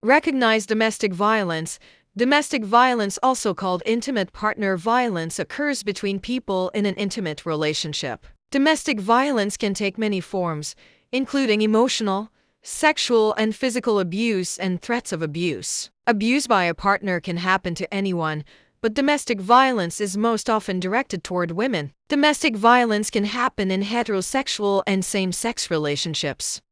Recognize domestic violence. Domestic violence, also called intimate partner violence, occurs between people in an intimate relationship. Domestic violence can take many forms, including emotional, sexual, and physical abuse and threats of abuse. Abuse by a partner can happen to anyone, but domestic violence is most often directed toward women. Domestic violence can happen in heterosexual and same-sex relationships.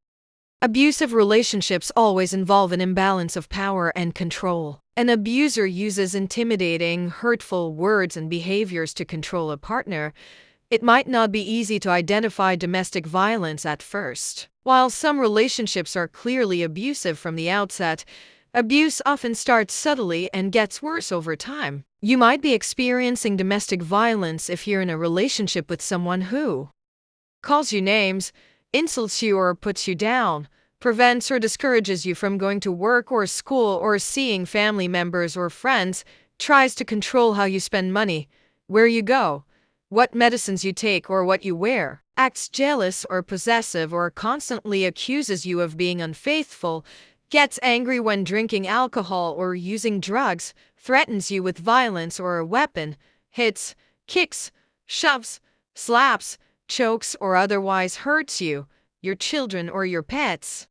Abusive relationships always involve an imbalance of power and control. An abuser uses intimidating, hurtful words and behaviors to control a partner. It might not be easy to identify domestic violence at first. While some relationships are clearly abusive from the outset, abuse often starts subtly and gets worse over time. You might be experiencing domestic violence if you're in a relationship with someone who calls you names, insults you or puts you down, prevents or discourages you from going to work or school or seeing family members or friends, tries to control how you spend money, where you go, what medicines you take or what you wear, acts jealous or possessive or constantly accuses you of being unfaithful, gets angry when drinking alcohol or using drugs, threatens you with violence or a weapon, hits, kicks, shoves, slaps, chokes or otherwise hurts you, your children or your pets,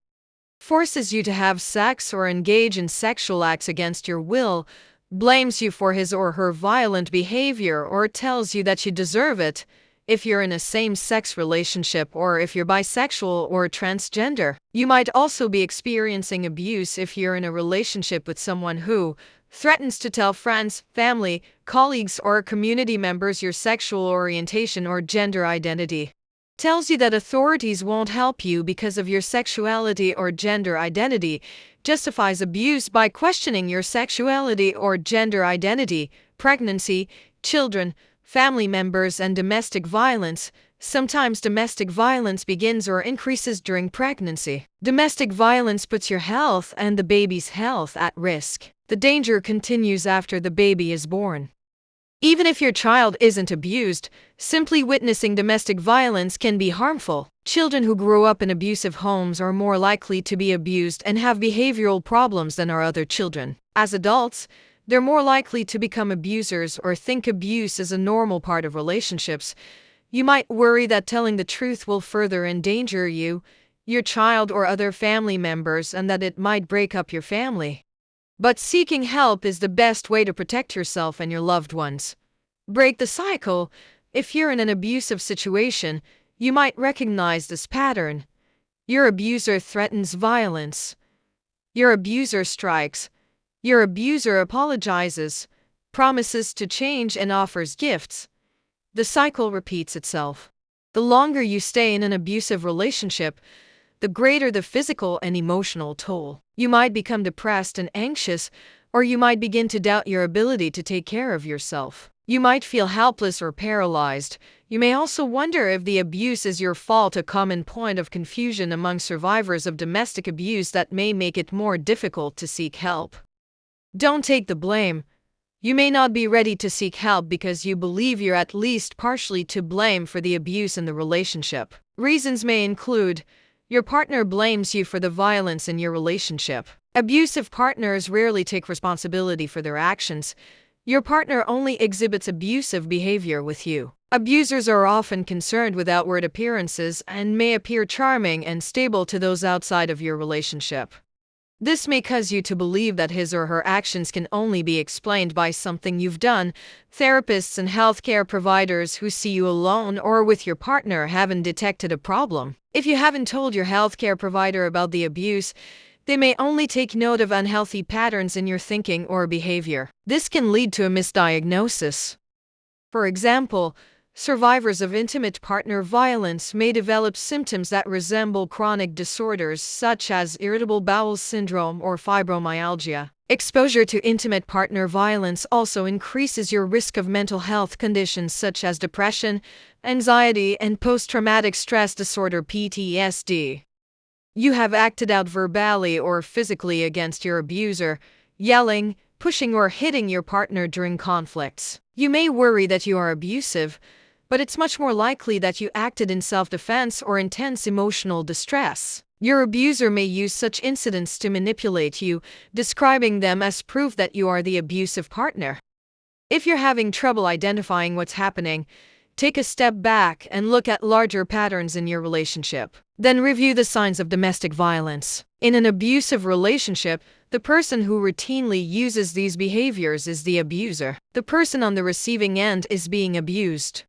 forces you to have sex or engage in sexual acts against your will, blames you for his or her violent behavior or tells you that you deserve it, if you're in a same-sex relationship or if you're bisexual or transgender. You might also be experiencing abuse if you're in a relationship with someone who threatens to tell friends, family, colleagues, or community members your sexual orientation or gender identity. Tells you that authorities won't help you because of your sexuality or gender identity. Justifies abuse by questioning your sexuality or gender identity, pregnancy, children, family members, and domestic violence. Sometimes domestic violence begins or increases during pregnancy. Domestic violence puts your health and the baby's health at risk. The danger continues after the baby is born. Even if your child isn't abused, simply witnessing domestic violence can be harmful. Children who grow up in abusive homes are more likely to be abused and have behavioral problems than are other children. As adults, they're more likely to become abusers or think abuse is a normal part of relationships. You might worry that telling the truth will further endanger you, your child, or other family members, and that it might break up your family. But seeking help is the best way to protect yourself and your loved ones. Break the cycle. If you're in an abusive situation, you might recognize this pattern. Your abuser threatens violence. Your abuser strikes. Your abuser apologizes, promises to change, and offers gifts. The cycle repeats itself. The longer you stay in an abusive relationship, the greater the physical and emotional toll. You might become depressed and anxious, or you might begin to doubt your ability to take care of yourself. You might feel helpless or paralyzed. You may also wonder if the abuse is your fault, a common point of confusion among survivors of domestic abuse that may make it more difficult to seek help. Don't take the blame. You may not be ready to seek help because you believe you're at least partially to blame for the abuse in the relationship. Reasons may include: your partner blames you for the violence in your relationship. Abusive partners rarely take responsibility for their actions. Your partner only exhibits abusive behavior with you. Abusers are often concerned with outward appearances and may appear charming and stable to those outside of your relationship. This may cause you to believe that his or her actions can only be explained by something you've done. Therapists and healthcare providers who see you alone or with your partner haven't detected a problem. If you haven't told your healthcare provider about the abuse, they may only take note of unhealthy patterns in your thinking or behavior. This can lead to a misdiagnosis. For example, survivors of intimate partner violence may develop symptoms that resemble chronic disorders such as irritable bowel syndrome or fibromyalgia. Exposure to intimate partner violence also increases your risk of mental health conditions such as depression, anxiety, and post-traumatic stress disorder (PTSD). You have acted out verbally or physically against your abuser, yelling, pushing, or hitting your partner during conflicts. You may worry that you are abusive, but it's much more likely that you acted in self-defense or intense emotional distress. Your abuser may use such incidents to manipulate you, describing them as proof that you are the abusive partner. If you're having trouble identifying what's happening, take a step back and look at larger patterns in your relationship. Then review the signs of domestic violence. In an abusive relationship, the person who routinely uses these behaviors is the abuser. The person on the receiving end is being abused.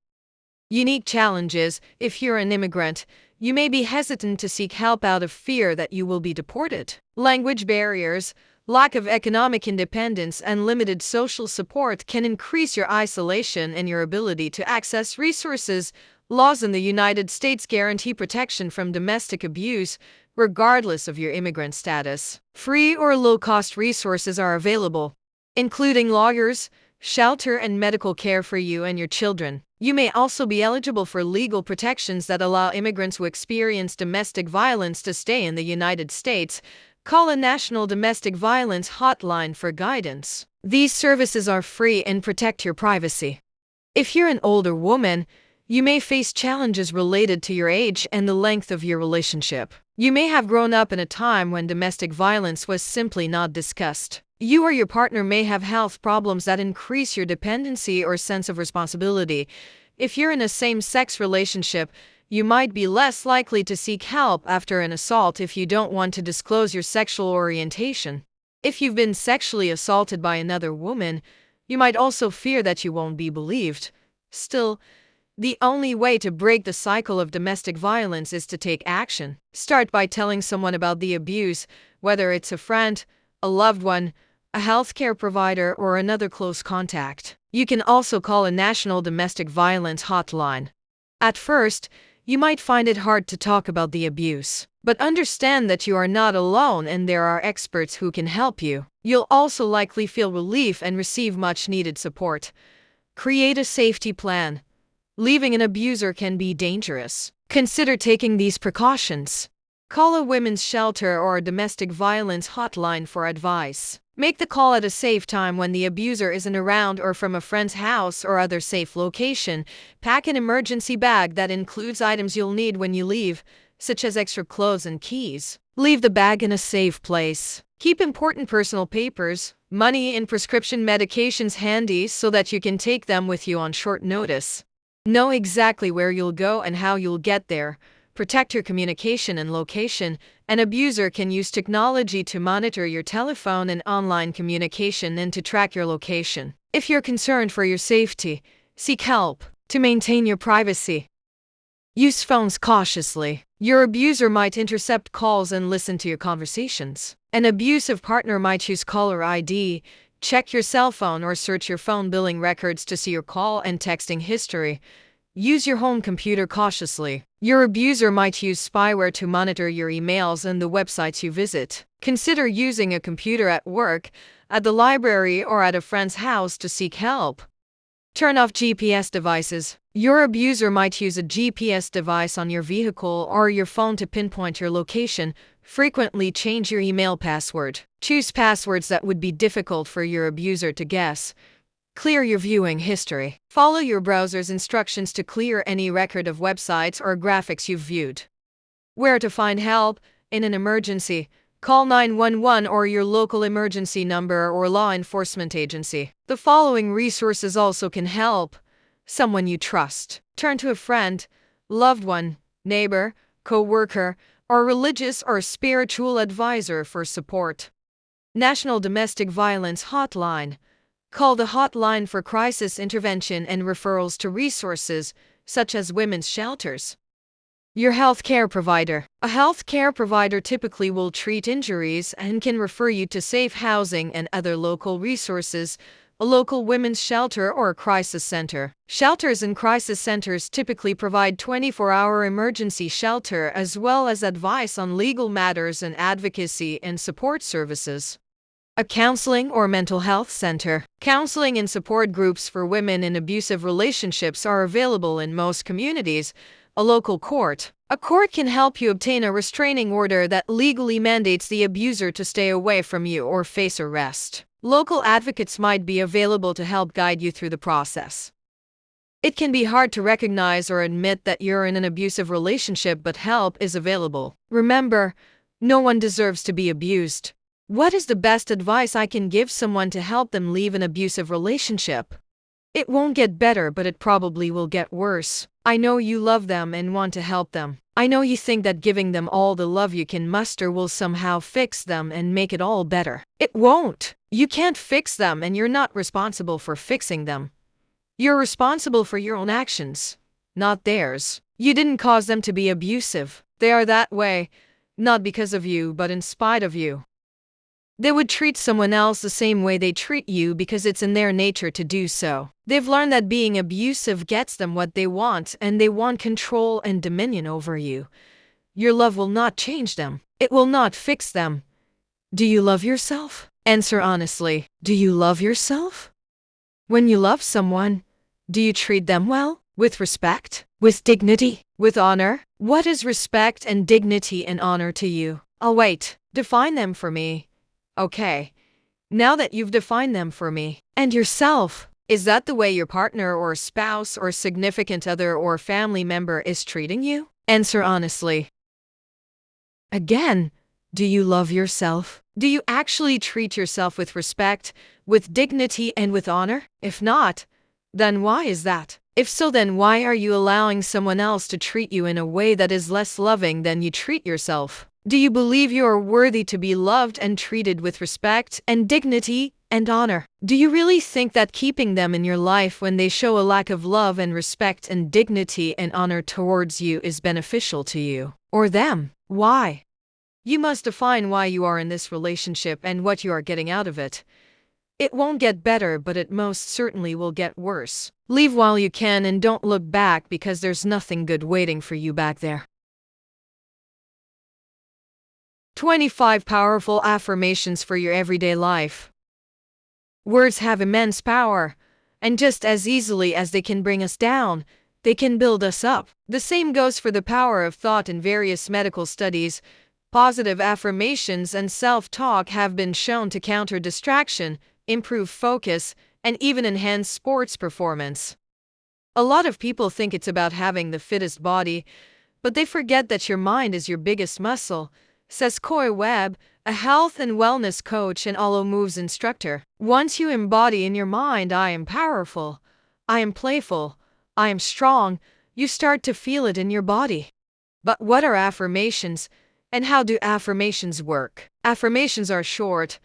Unique challenges. If you're an immigrant, you may be hesitant to seek help out of fear that you will be deported. Language barriers, lack of economic independence, and limited social support can increase your isolation and your ability to access resources. Laws in the United States guarantee protection from domestic abuse, regardless of your immigrant status. Free or low-cost resources are available, including lawyers, shelter, and medical care for you and your children. You may also be eligible for legal protections that allow immigrants who experience domestic violence to stay in the United States. Call a National Domestic Violence Hotline for guidance. These services are free and protect your privacy. If you're an older woman, you may face challenges related to your age and the length of your relationship. You may have grown up in a time when domestic violence was simply not discussed. You or your partner may have health problems that increase your dependency or sense of responsibility. If you're in a same-sex relationship, you might be less likely to seek help after an assault if you don't want to disclose your sexual orientation. If you've been sexually assaulted by another woman, you might also fear that you won't be believed. Still, the only way to break the cycle of domestic violence is to take action. Start by telling someone about the abuse, whether it's a friend, a loved one, a healthcare provider, or another close contact. You can also call a National Domestic Violence Hotline. At first, you might find it hard to talk about the abuse, but understand that you are not alone and there are experts who can help you. You'll also likely feel relief and receive much-needed support. Create a safety plan. Leaving an abuser can be dangerous. Consider taking these precautions. Call a women's shelter or a domestic violence hotline for advice. Make the call at a safe time when the abuser isn't around or from a friend's house or other safe location. Pack an emergency bag that includes items you'll need when you leave, such as extra clothes and keys. Leave the bag in a safe place. Keep important personal papers, money, and prescription medications handy so that you can take them with you on short notice. Know exactly where you'll go and how you'll get there. Protect your communication and location. An abuser can use technology to monitor your telephone and online communication and to track your location. If you're concerned for your safety, seek help. To maintain your privacy, use phones cautiously. Your abuser might intercept calls and listen to your conversations. An abusive partner might use caller ID. Check your cell phone or search your phone billing records to see your call and texting history. Use your home computer cautiously. Your abuser might use spyware to monitor your emails and the websites you visit. Consider using a computer at work, at the library, or at a friend's house to seek help. Turn off GPS devices. Your abuser might use a GPS device on your vehicle or your phone to pinpoint your location. Frequently change your email password. Choose passwords that would be difficult for your abuser to guess. Clear your viewing history. Follow your browser's instructions to clear any record of websites or graphics you've viewed. Where to find help? In an emergency, call 911 or your local emergency number or law enforcement agency. The following resources also can help. Someone you trust. Turn to a friend, loved one, neighbor, co-worker, or religious or spiritual advisor for support. National Domestic Violence Hotline. Call the hotline for crisis intervention and referrals to resources, such as women's shelters. Your healthcare provider. A healthcare provider typically will treat injuries and can refer you to safe housing and other local resources, a local women's shelter or a crisis center. Shelters and crisis centers typically provide 24-hour emergency shelter as well as advice on legal matters and advocacy and support services. A counseling or mental health center. Counseling and support groups for women in abusive relationships are available in most communities. A local court. A court can help you obtain a restraining order that legally mandates the abuser to stay away from you or face arrest. Local advocates might be available to help guide you through the process. It can be hard to recognize or admit that you're in an abusive relationship, but help is available. Remember, no one deserves to be abused. What is the best advice I can give someone to help them leave an abusive relationship? It won't get better, but it probably will get worse. I know you love them and want to help them. I know you think that giving them all the love you can muster will somehow fix them and make it all better. It won't. You can't fix them, and you're not responsible for fixing them. You're responsible for your own actions, not theirs. You didn't cause them to be abusive. They are that way, not because of you, but in spite of you. They would treat someone else the same way they treat you because it's in their nature to do so. They've learned that being abusive gets them what they want, and they want control and dominion over you. Your love will not change them. It will not fix them. Do you love yourself? Answer honestly. Do you love yourself? When you love someone, do you treat them well? With respect? With dignity? With honor? What is respect and dignity and honor to you? I'll wait. Define them for me. Okay. Now that you've defined them for me. And yourself, is that the way your partner or spouse or significant other or family member is treating you? Answer honestly. Again, do you love yourself? Do you actually treat yourself with respect, with dignity, and with honor? If not, then why is that? If so, then why are you allowing someone else to treat you in a way that is less loving than you treat yourself? Do you believe you are worthy to be loved and treated with respect and dignity and honor? Do you really think that keeping them in your life when they show a lack of love and respect and dignity and honor towards you is beneficial to you or them? Why? You must define why you are in this relationship and what you are getting out of it. It won't get better, but it most certainly will get worse. Leave while you can and don't look back, because there's nothing good waiting for you back there. 25 powerful affirmations for your everyday life. Words have immense power, and just as easily as they can bring us down, they can build us up. The same goes for the power of thought. In various medical studies, positive affirmations and self-talk have been shown to counter distraction, improve focus, and even enhance sports performance. A lot of people think it's about having the fittest body, but they forget that your mind is your biggest muscle, says Coy Webb, a health and wellness coach and Alo Moves instructor. Once you embody in your mind, I am powerful, I am playful, I am strong, you start to feel it in your body. But what are affirmations, and how do affirmations work? Affirmations are short,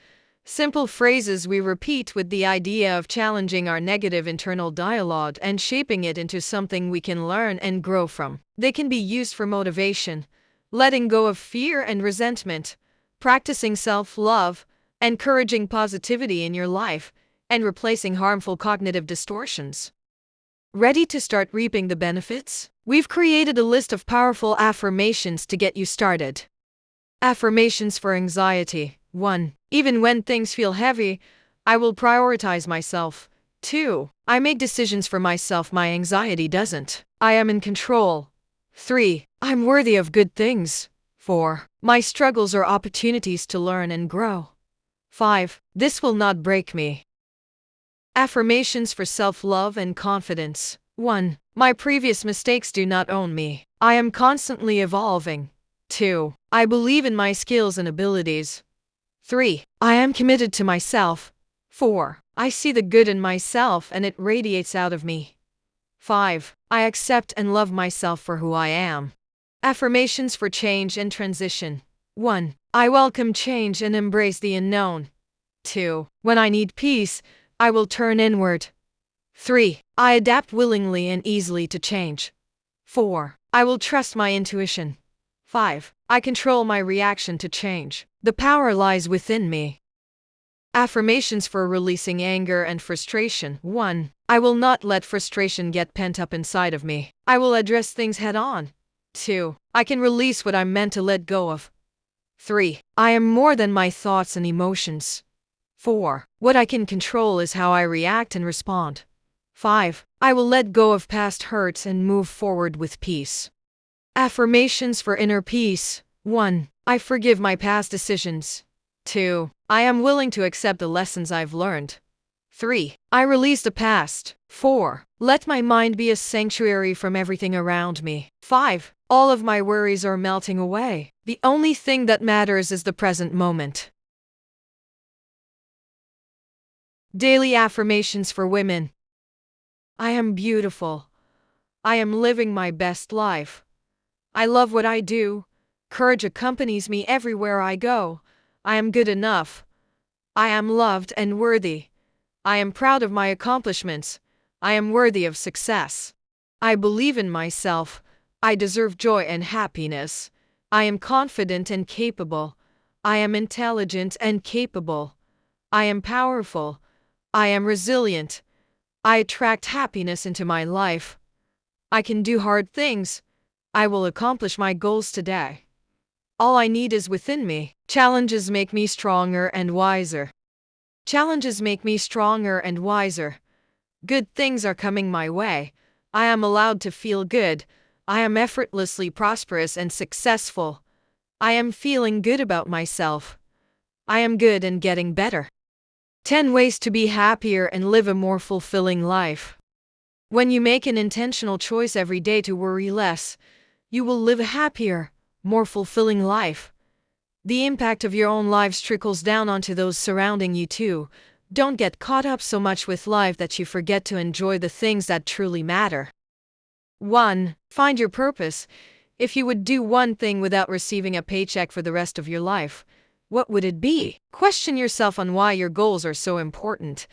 simple phrases we repeat with the idea of challenging our negative internal dialogue and shaping it into something we can learn and grow from. They can be used for motivation, letting go of fear and resentment, practicing self-love, encouraging positivity in your life, and replacing harmful cognitive distortions. Ready to start reaping the benefits? We've created a list of powerful affirmations to get you started. Affirmations for anxiety. 1. Even when things feel heavy, I will prioritize myself. 2. I make decisions for myself, my anxiety doesn't. I am in control. 3. I'm worthy of good things. 4. My struggles are opportunities to learn and grow. 5. This will not break me. Affirmations for self-love and confidence. 1. My previous mistakes do not own me. I am constantly evolving. 2. I believe in my skills and abilities. 3. I am committed to myself. 4. I see the good in myself and it radiates out of me. 5. I accept and love myself for who I am. Affirmations for change and transition. 1. I welcome change and embrace the unknown. 2. When I need peace, I will turn inward. 3. I adapt willingly and easily to change. 4. I will trust my intuition. 5. I control my reaction to change. The power lies within me. Affirmations for releasing anger and frustration. 1. I will not let frustration get pent up inside of me. I will address things head on. 2. I can release what I'm meant to let go of. 3. I am more than my thoughts and emotions. 4. What I can control is how I react and respond. 5. I will let go of past hurts and move forward with peace. Affirmations for inner peace. 1. I forgive my past decisions. 2. I am willing to accept the lessons I've learned. 3. I release the past. 4. Let my mind be a sanctuary from everything around me. 5. All of my worries are melting away. The only thing that matters is the present moment. Daily affirmations for women. I am beautiful. I am living my best life. I love what I do. Courage accompanies me everywhere I go. I am good enough. I am loved and worthy. I am proud of my accomplishments. I am worthy of success. I believe in myself. I deserve joy and happiness. I am confident and capable. I am intelligent and capable. I am powerful. I am resilient. I attract happiness into my life. I can do hard things. I will accomplish my goals today. All I need is within me. Challenges make me stronger and wiser. Challenges make me stronger and wiser. Good things are coming my way. I am allowed to feel good. I am effortlessly prosperous and successful. I am feeling good about myself. I am good and getting better. 10 ways to be happier and live a more fulfilling life. When you make an intentional choice every day to worry less, you will live a happier, more fulfilling life. The impact of your own lives trickles down onto those surrounding you too. Don't get caught up so much with life that you forget to enjoy the things that truly matter. 1. Find your purpose. If you would do one thing without receiving a paycheck for the rest of your life, what would it be? Question yourself on why your goals are so important.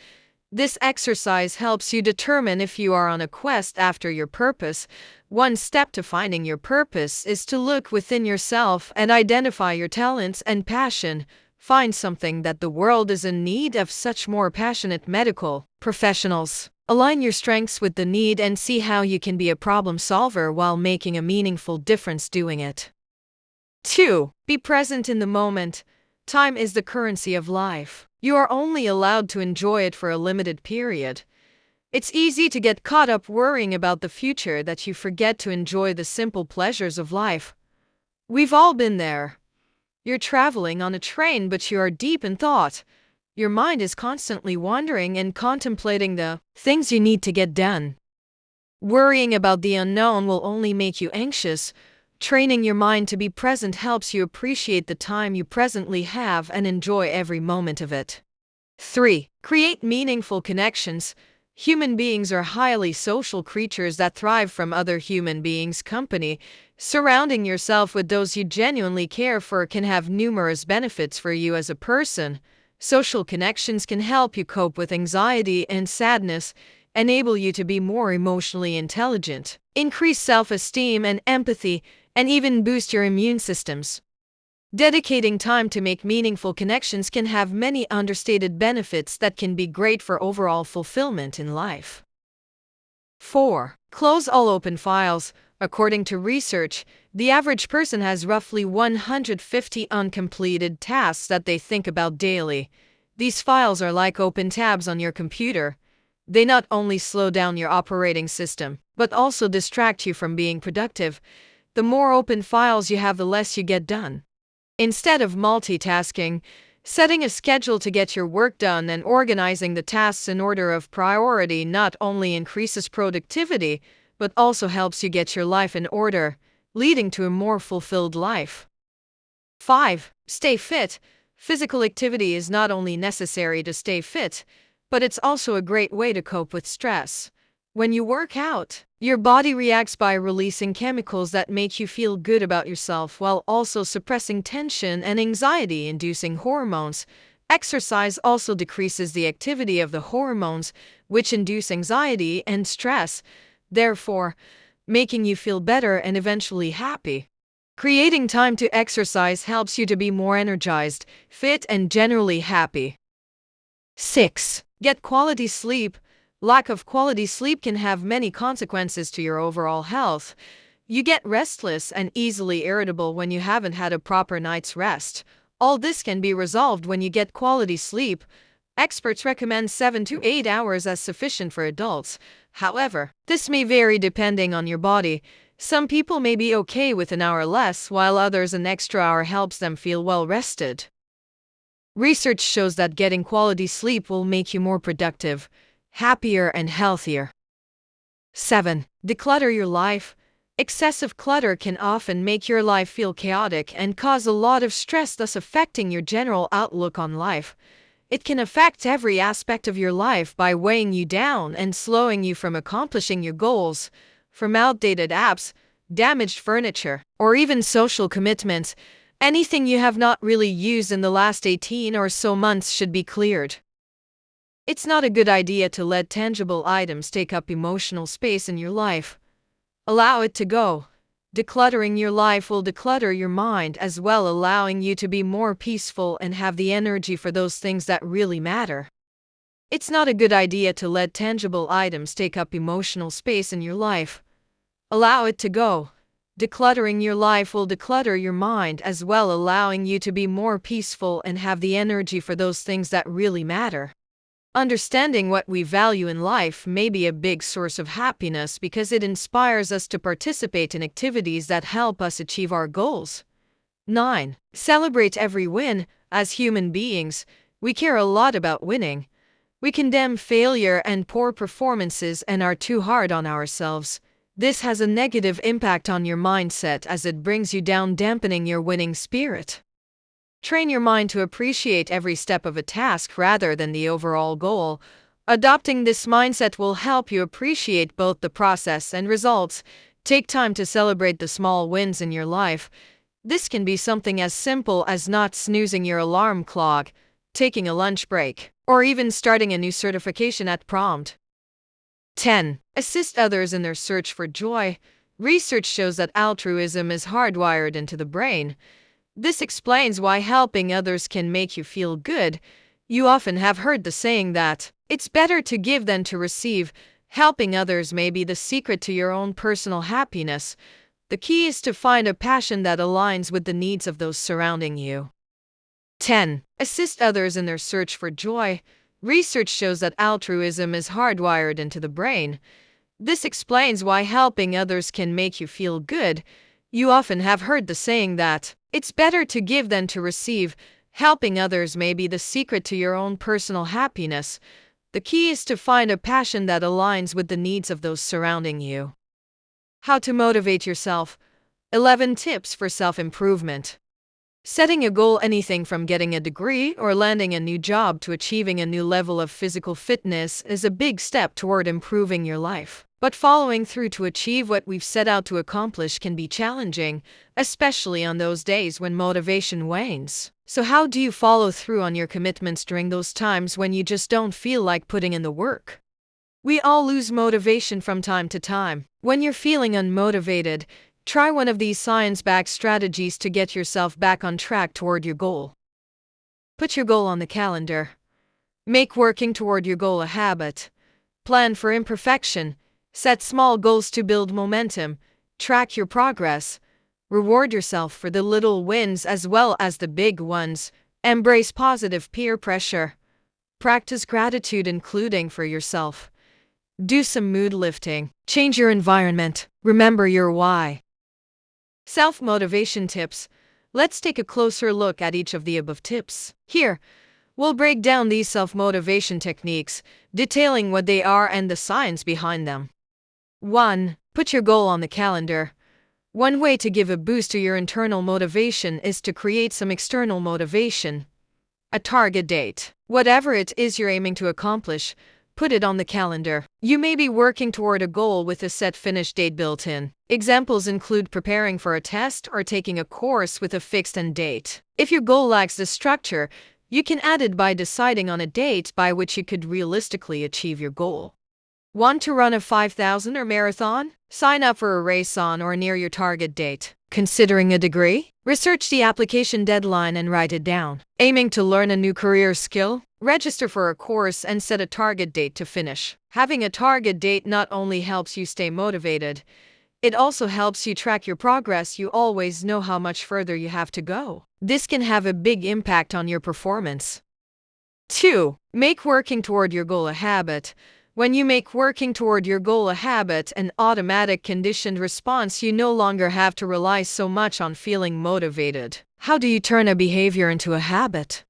This exercise helps you determine if you are on a quest after your purpose. One step to finding your purpose is to look within yourself and identify your talents and passion. Find something that the world is in need of, such more passionate medical professionals. Align your strengths with the need and see how you can be a problem solver while making a meaningful difference doing it. 2. Be present in the moment. Time is the currency of life. You are only allowed to enjoy it for a limited period. It's easy to get caught up worrying about the future that you forget to enjoy the simple pleasures of life. We've all been there. You're traveling on a train, but you are deep in thought. Your mind is constantly wandering and contemplating the things you need to get done. Worrying about the unknown will only make you anxious. Training your mind to be present helps you appreciate the time you presently have and enjoy every moment of it. 3. Create meaningful connections. Human beings are highly social creatures that thrive from other human beings' company. Surrounding yourself with those you genuinely care for can have numerous benefits for you as a person. Social connections can help you cope with anxiety and sadness, enable you to be more emotionally intelligent, increase self-esteem and empathy, and even boost your immune systems. Dedicating time to make meaningful connections can have many understated benefits that can be great for overall fulfillment in life. 4. Close all open files. According to research, the average person has roughly 150 uncompleted tasks that they think about daily. These files are like open tabs on your computer. They not only slow down your operating system, but also distract you from being productive. The more open files you have, the less you get done. Instead of multitasking, setting a schedule to get your work done and organizing the tasks in order of priority not only increases productivity, but also helps you get your life in order, leading to a more fulfilled life. 5. Stay fit. Physical activity is not only necessary to stay fit, but it's also a great way to cope with stress. When you work out, your body reacts by releasing chemicals that make you feel good about yourself while also suppressing tension and anxiety-inducing hormones. Exercise also decreases the activity of the hormones, which induce anxiety and stress, therefore, making you feel better and eventually happy. Creating time to exercise helps you to be more energized, fit, and generally happy. 6. Get quality sleep. Lack of quality sleep can have many consequences to your overall health. You get restless and easily irritable when you haven't had a proper night's rest. All this can be resolved when you get quality sleep. Experts recommend 7 to 8 hours as sufficient for adults. However, this may vary depending on your body. Some people may be okay with an hour less, while others an extra hour helps them feel well rested. Research shows that getting quality sleep will make you more productive, happier, and healthier. 7. Declutter your life. Excessive clutter can often make your life feel chaotic and cause a lot of stress, thus affecting your general outlook on life. It can affect every aspect of your life by weighing you down and slowing you from accomplishing your goals. From outdated apps, damaged furniture, or even social commitments, anything you have not really used in the last 18 or so months should be cleared. It's not a good idea to let tangible items take up emotional space in your life. Allow it to go. Decluttering your life will declutter your mind as well, allowing you to be more peaceful and have the energy for those things that really matter. It's not a good idea to let tangible items take up emotional space in your life. Allow it to go. Decluttering your life will declutter your mind as well, allowing you to be more peaceful and have the energy for those things that really matter. Understanding what we value in life may be a big source of happiness because it inspires us to participate in activities that help us achieve our goals. 9. Celebrate every win. As human beings, we care a lot about winning. We condemn failure and poor performances and are too hard on ourselves. This has a negative impact on your mindset as it brings you down, dampening your winning spirit. Train your mind to appreciate every step of a task rather than the overall goal. Adopting this mindset will help you appreciate both the process and results. Take time to celebrate the small wins in your life. This can be something as simple as not snoozing your alarm clock, taking a lunch break, or even starting a new certification at prompt. 10. Assist others in their search for joy. Research shows that altruism is hardwired into the brain. This explains why helping others can make you feel good. You often have heard the saying that it's better to give than to receive. Helping others may be the secret to your own personal happiness. The key is to find a passion that aligns with the needs of those surrounding you. 10. Assist others in their search for joy. Research shows that altruism is hardwired into the brain. This explains why helping others can make you feel good. You often have heard the saying that it's better to give than to receive. Helping others may be the secret to your own personal happiness. The key is to find a passion that aligns with the needs of those surrounding you. How to motivate yourself. 11 tips for self-improvement. Setting a goal, anything from getting a degree or landing a new job to achieving a new level of physical fitness, is a big step toward improving your life. But following through to achieve what we've set out to accomplish can be challenging, especially on those days when motivation wanes. So how do you follow through on your commitments during those times when you just don't feel like putting in the work? We all lose motivation from time to time. When you're feeling unmotivated, try one of these science-backed strategies to get yourself back on track toward your goal. Put your goal on the calendar. Make working toward your goal a habit. Plan for imperfection. Set small goals to build momentum. Track your progress. Reward yourself for the little wins as well as the big ones. Embrace positive peer pressure. Practice gratitude, including for yourself. Do some mood lifting. Change your environment. Remember your why. Self-motivation tips. Let's take a closer look at each of the above tips. Here, we'll break down these self-motivation techniques, detailing what they are and the science behind them. 1. Put your goal on the calendar. One way to give a boost to your internal motivation is to create some external motivation. A target date. Whatever it is you're aiming to accomplish, put it on the calendar. You may be working toward a goal with a set finish date built in. Examples include preparing for a test or taking a course with a fixed end date. If your goal lacks the structure, you can add it by deciding on a date by which you could realistically achieve your goal. Want to run a 5,000 or marathon? Sign up for a race on or near your target date. Considering a degree? Research the application deadline and write it down. Aiming to learn a new career skill? Register for a course and set a target date to finish. Having a target date not only helps you stay motivated, it also helps you track your progress. You always know how much further you have to go. This can have a big impact on your performance. 2. Make working toward your goal a habit. When you make working toward your goal a habit, an automatic conditioned response, you no longer have to rely so much on feeling motivated. How do you turn a behavior into a habit?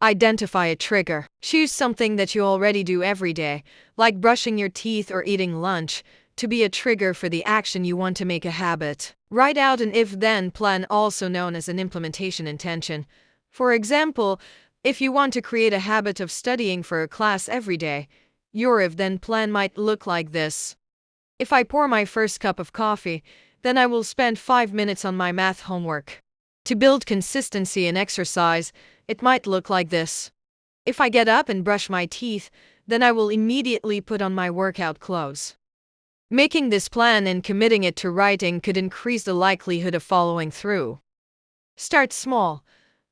Identify a trigger. Choose something that you already do every day, like brushing your teeth or eating lunch, to be a trigger for the action you want to make a habit. Write out an if-then plan, also known as an implementation intention. For example, if you want to create a habit of studying for a class every day, your if-then plan might look like this. If I pour my first cup of coffee, then I will spend 5 minutes on my math homework. To build consistency in exercise, it might look like this. If I get up and brush my teeth, then I will immediately put on my workout clothes. Making this plan and committing it to writing could increase the likelihood of following through. Start small.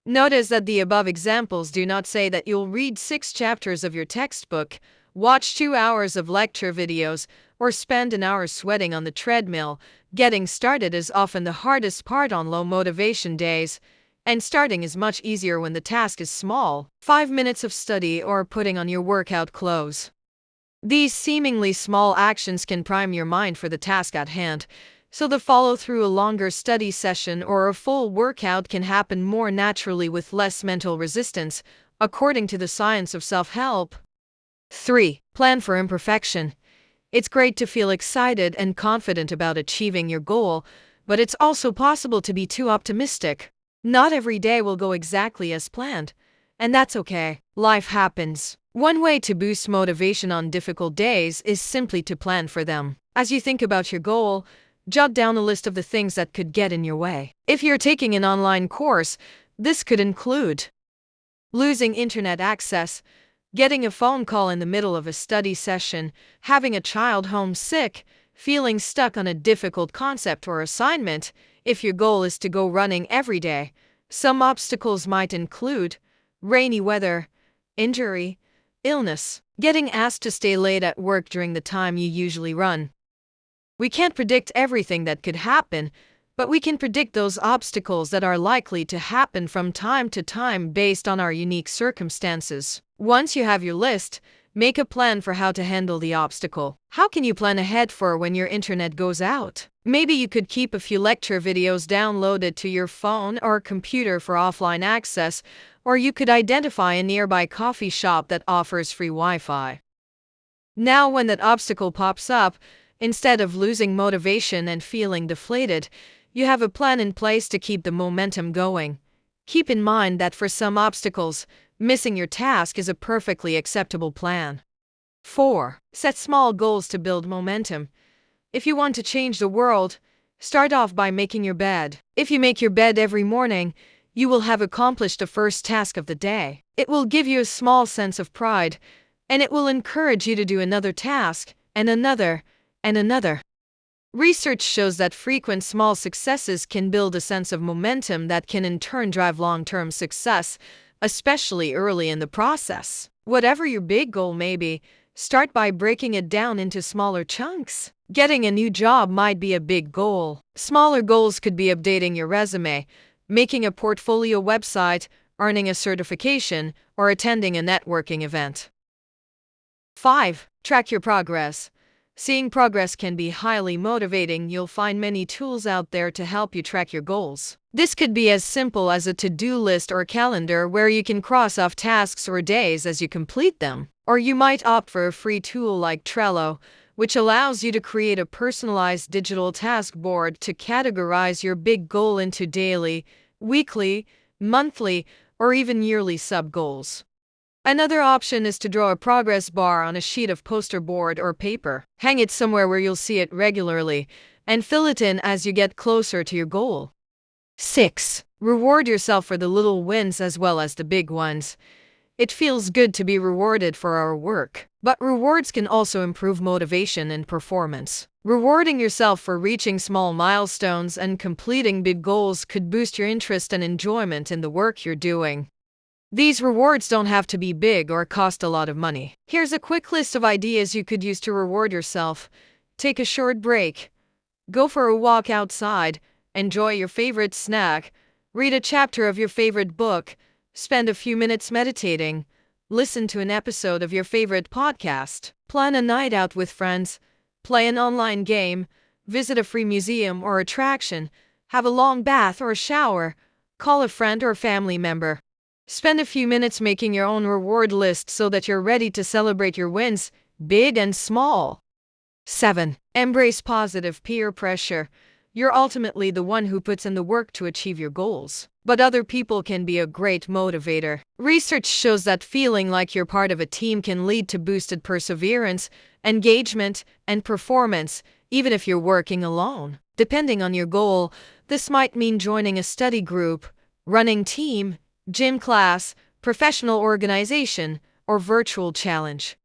Notice that the above examples do not say that you'll read 6 chapters of your textbook, watch 2 hours of lecture videos, or spend an hour sweating on the treadmill. Getting started is often the hardest part on low motivation days, and starting is much easier when the task is small. 5 minutes of study or putting on your workout clothes. These seemingly small actions can prime your mind for the task at hand, so the follow through a longer study session or a full workout can happen more naturally with less mental resistance, according to the science of self-help. 3. Plan for imperfection. It's great to feel excited and confident about achieving your goal, but it's also possible to be too optimistic. Not every day will go exactly as planned, and that's okay. Life happens. One way to boost motivation on difficult days is simply to plan for them. As you think about your goal, jot down a list of the things that could get in your way. If you're taking an online course, this could include losing internet access, getting a phone call in the middle of a study session, having a child homesick, feeling stuck on a difficult concept or assignment. If your goal is to go running every day, some obstacles might include rainy weather, injury, illness, getting asked to stay late at work during the time you usually run. We can't predict everything that could happen, but we can predict those obstacles that are likely to happen from time to time based on our unique circumstances. Once you have your list, make a plan for how to handle the obstacle. How can you plan ahead for when your internet goes out? Maybe you could keep a few lecture videos downloaded to your phone or computer for offline access, or you could identify a nearby coffee shop that offers free Wi-Fi. Now, when that obstacle pops up, instead of losing motivation and feeling deflated, you have a plan in place to keep the momentum going. Keep in mind that for some obstacles, missing your task is a perfectly acceptable plan. 4. Set small goals to build momentum. If you want to change the world, start off by making your bed. If you make your bed every morning, you will have accomplished the first task of the day. It will give you a small sense of pride, and it will encourage you to do another task, and another, and another. Research shows that frequent small successes can build a sense of momentum that can in turn drive long-term success, especially early in the process. Whatever your big goal may be, start by breaking it down into smaller chunks. Getting a new job might be a big goal. Smaller goals could be updating your resume, making a portfolio website, earning a certification, or attending a networking event. 5. Track your progress. Seeing progress can be highly motivating. You'll find many tools out there to help you track your goals. This could be as simple as a to-do list or calendar where you can cross off tasks or days as you complete them. Or you might opt for a free tool like Trello, which allows you to create a personalized digital task board to categorize your big goal into daily, weekly, monthly, or even yearly sub-goals. Another option is to draw a progress bar on a sheet of poster board or paper. Hang it somewhere where you'll see it regularly, and fill it in as you get closer to your goal. 6. Reward yourself for the little wins as well as the big ones. It feels good to be rewarded for our work, but rewards can also improve motivation and performance. Rewarding yourself for reaching small milestones and completing big goals could boost your interest and enjoyment in the work you're doing. These rewards don't have to be big or cost a lot of money. Here's a quick list of ideas you could use to reward yourself. Take a short break. Go for a walk outside. Enjoy your favorite snack. Read a chapter of your favorite book. Spend a few minutes meditating. Listen to an episode of your favorite podcast. Plan a night out with friends. Play an online game. Visit a free museum or attraction. Have a long bath or shower. Call a friend or family member. Spend a few minutes making your own reward list so that you're ready to celebrate your wins, big and small. 7. Embrace positive peer pressure. You're ultimately the one who puts in the work to achieve your goals. But other people can be a great motivator. Research shows that feeling like you're part of a team can lead to boosted perseverance, engagement, and performance, even if you're working alone. Depending on your goal, this might mean joining a study group, running team, gym class, professional organization, or virtual challenge.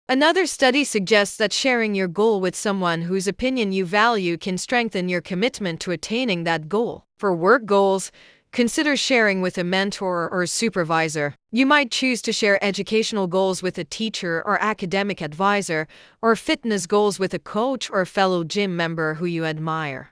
Another study suggests that sharing your goal with someone whose opinion you value can strengthen your commitment to attaining that goal. For work goals, consider sharing with a mentor or supervisor. You might choose to share educational goals with a teacher or academic advisor, or fitness goals with a coach or fellow gym member who you admire.